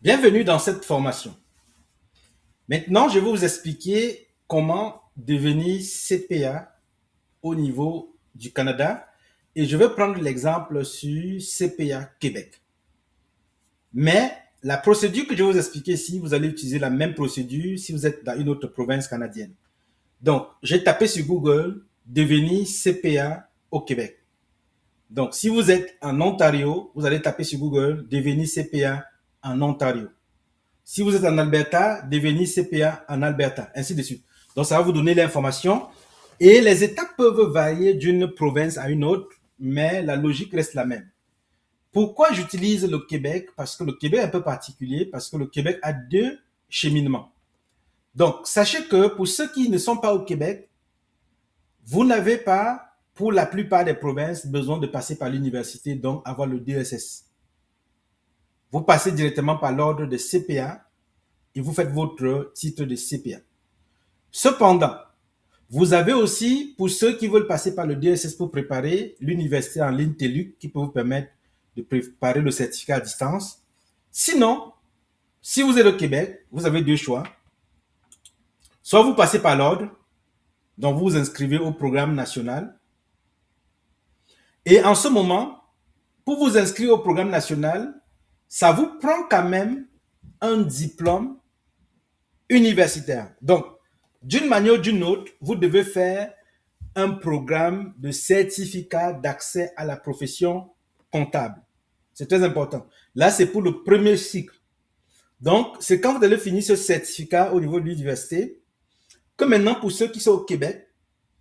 Bienvenue dans cette formation. Maintenant, je vais vous expliquer comment devenir CPA au niveau du Canada et je vais prendre l'exemple sur CPA Québec. Mais la procédure que je vais vous expliquer ici, vous allez utiliser la même procédure si vous êtes dans une autre province canadienne. Donc, j'ai tapé sur Google devenir CPA au Québec. Donc, si vous êtes en Ontario, vous allez taper sur Google devenir CPA en Ontario. Si vous êtes en Alberta, devenez CPA en Alberta, ainsi de suite. Donc, ça va vous donner l'information. Et les étapes peuvent varier d'une province à une autre, mais la logique reste la même. Pourquoi j'utilise le Québec? Parce que le Québec est un peu particulier, parce que le Québec a deux cheminements. Donc, sachez que pour ceux qui ne sont pas au Québec, vous n'avez pas, pour la plupart des provinces, besoin de passer par l'université, donc avoir le DSS. Vous passez directement par l'ordre de CPA et vous faites votre titre de CPA. Cependant, vous avez aussi, pour ceux qui veulent passer par le DSS pour préparer l'université en ligne TELUC, qui peut vous permettre de préparer le certificat à distance. Sinon, si vous êtes au Québec, vous avez deux choix. Soit vous passez par l'ordre, donc vous vous inscrivez au programme national. Et en ce moment, pour vous inscrire au programme national, ça vous prend quand même un diplôme universitaire. Donc, d'une manière ou d'une autre, vous devez faire un programme de certificat d'accès à la profession comptable. C'est très important. Là, c'est pour le premier cycle. Donc, c'est quand vous allez finir ce certificat au niveau de l'université que maintenant, pour ceux qui sont au Québec,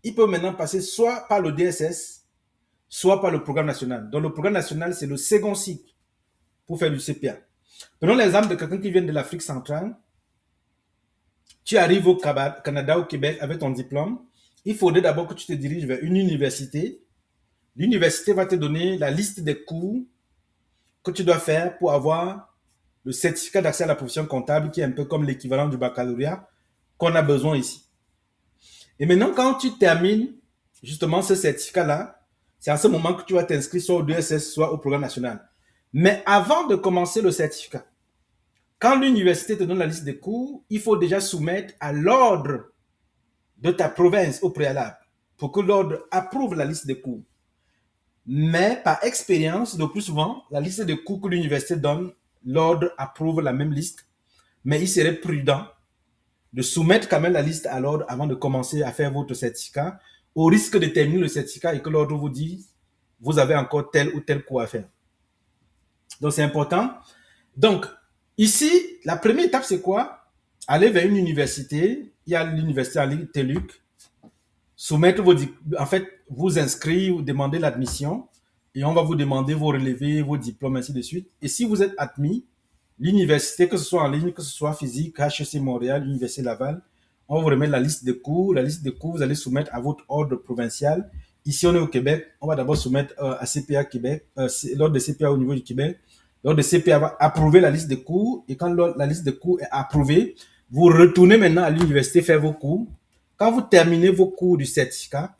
ils peuvent maintenant passer soit par le DSS, soit par le programme national. Donc, le programme national, c'est le second cycle pour faire du CPA. Prenons l'exemple de quelqu'un qui vient de l'Afrique centrale. Tu arrives au Canada, au Québec, avec ton diplôme. Il faudrait d'abord que tu te diriges vers une université. L'université va te donner la liste des cours que tu dois faire pour avoir le certificat d'accès à la profession comptable, qui est un peu comme l'équivalent du baccalauréat qu'on a besoin ici. Et maintenant, quand tu termines justement ce certificat-là, c'est à ce moment que tu vas t'inscrire soit au DSS, soit au programme national. Mais avant de commencer le certificat, quand l'université te donne la liste des cours, il faut déjà soumettre à l'ordre de ta province au préalable pour que l'ordre approuve la liste des cours. Mais par expérience, le plus souvent, la liste de cours que l'université donne, l'ordre approuve la même liste, mais il serait prudent de soumettre quand même la liste à l'ordre avant de commencer à faire votre certificat, au risque de terminer le certificat et que l'ordre vous dise, vous avez encore tel ou tel cours à faire. Donc c'est important. Donc ici, la première étape, c'est quoi? Aller vers une université. Il y a l'université en ligne TELUC. Soumettre vos, en fait, vous inscrire, ou demander l'admission et on va vous demander vos relevés, vos diplômes, ainsi de suite. Et si vous êtes admis, l'université, que ce soit en ligne, que ce soit physique, HEC Montréal, Université Laval, on va vous remettre la liste de cours. La liste de cours, vous allez soumettre à votre ordre provincial. Ici, on est au Québec, on va d'abord soumettre à CPA Québec, l'ordre de CPA au niveau du Québec. L'ordre de CPA va approuver la liste de cours et quand la liste de cours est approuvée, vous retournez maintenant à l'université faire vos cours. Quand vous terminez vos cours du certificat,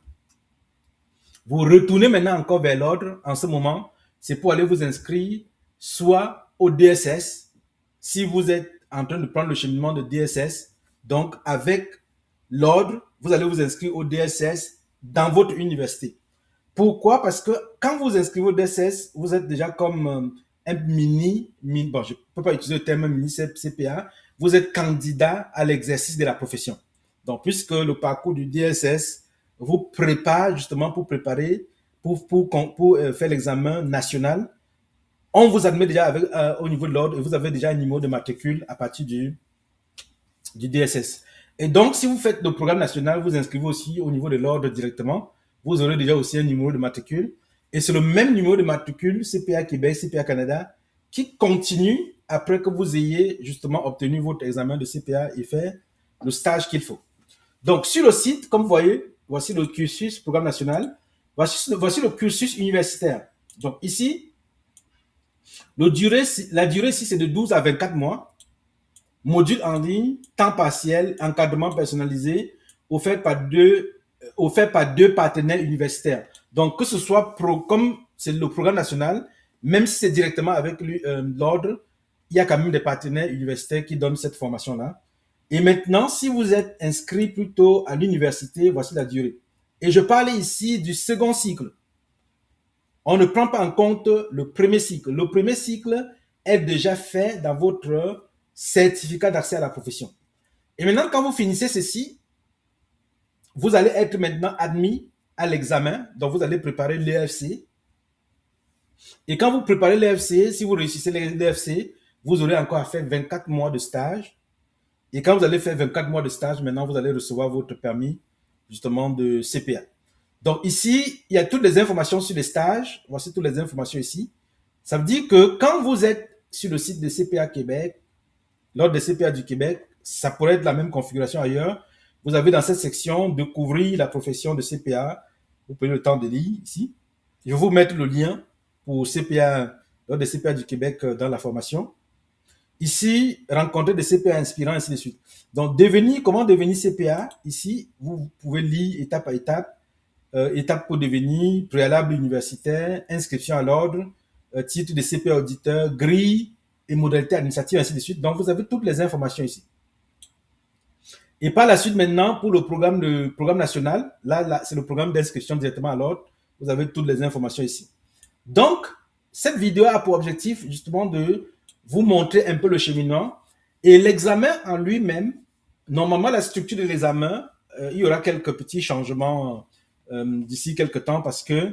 vous retournez maintenant encore vers l'ordre. En ce moment, c'est pour aller vous inscrire soit au DSS, si vous êtes en train de prendre le cheminement de DSS. Donc, avec l'ordre, vous allez vous inscrire au DSS dans votre université. Pourquoi? Parce que quand vous inscrivez au DSS, vous êtes déjà comme un bon, je ne peux pas utiliser le terme mini CPA, vous êtes candidat à l'exercice de la profession. Donc, puisque le parcours du DSS vous prépare justement pour préparer, pour faire l'examen national, on vous admet déjà avec, au niveau de l'ordre et vous avez déjà un numéro de matricule à partir du DSS. Et donc, si vous faites le programme national, vous inscrivez aussi au niveau de l'ordre directement. Vous aurez déjà aussi un numéro de matricule. Et c'est le même numéro de matricule, CPA Québec, CPA Canada, qui continue après que vous ayez justement obtenu votre examen de CPA et fait le stage qu'il faut. Donc, sur le site, comme vous voyez, voici le cursus programme national. Voici le cursus universitaire. Donc, ici, la durée ici, c'est de 12 à 24 mois. Module en ligne, temps partiel, encadrement personnalisé, offert par deux partenaires universitaires. Donc, que ce soit comme c'est le programme national, même si c'est directement avec l'ordre, il y a quand même des partenaires universitaires qui donnent cette formation-là. Et maintenant, si vous êtes inscrit plutôt à l'université, voici la durée. Et je parle ici du second cycle. On ne prend pas en compte le premier cycle. Le premier cycle est déjà fait dans votre certificat d'accès à la profession. Et maintenant, quand vous finissez ceci, vous allez être maintenant admis à l'examen. Donc, vous allez préparer l'EFC. Et quand vous préparez l'EFC, si vous réussissez l'EFC, vous aurez encore à faire 24 mois de stage. Et quand vous allez faire 24 mois de stage, maintenant, vous allez recevoir votre permis, justement, de CPA. Donc ici, il y a toutes les informations sur les stages. Voici toutes les informations ici. Ça veut dire que quand vous êtes sur le site de CPA Québec, lors des CPA du Québec, ça pourrait être la même configuration ailleurs. Vous avez dans cette section découvrir la profession de CPA. Vous prenez le temps de lire ici. Je vais vous mettre le lien pour CPA, lors des CPA du Québec dans la formation. Ici, rencontrer des CPA inspirants, ainsi de suite. Donc, comment devenir CPA? Ici, vous pouvez lire étape par étape. Étape pour devenir, préalable universitaire, inscription à l'ordre, titre de CPA auditeur, grille et modalités administratives, ainsi de suite. Donc, vous avez toutes les informations ici. Et par la suite, maintenant, pour le programme national, là c'est le programme d'inscription directement à l'ordre. Vous avez toutes les informations ici. Donc, cette vidéo a pour objectif justement de vous montrer un peu le cheminement et l'examen en lui-même. Normalement, la structure de l'examen, il y aura quelques petits changements d'ici quelques temps parce que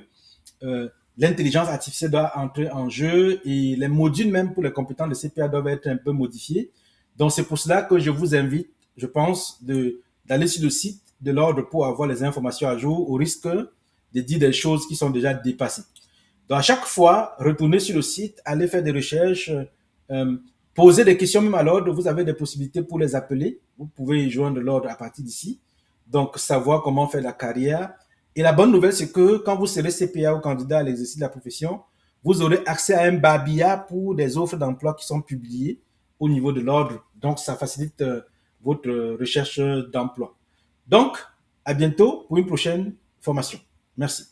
l'intelligence artificielle doit entrer en jeu et les modules même pour les compétences de CPA doivent être un peu modifiés. Donc, c'est pour cela que je vous invite, je pense, d'aller sur le site de l'ordre pour avoir les informations à jour au risque de dire des choses qui sont déjà dépassées. Donc, à chaque fois, retournez sur le site, allez faire des recherches, poser des questions même à l'ordre. Vous avez des possibilités pour les appeler. Vous pouvez joindre l'ordre à partir d'ici. Donc, savoir comment faire la carrière. Et la bonne nouvelle, c'est que quand vous serez CPA ou candidat à l'exercice de la profession, vous aurez accès à un babia pour des offres d'emploi qui sont publiées au niveau de l'ordre. Donc, ça facilite votre recherche d'emploi. Donc, à bientôt pour une prochaine formation. Merci.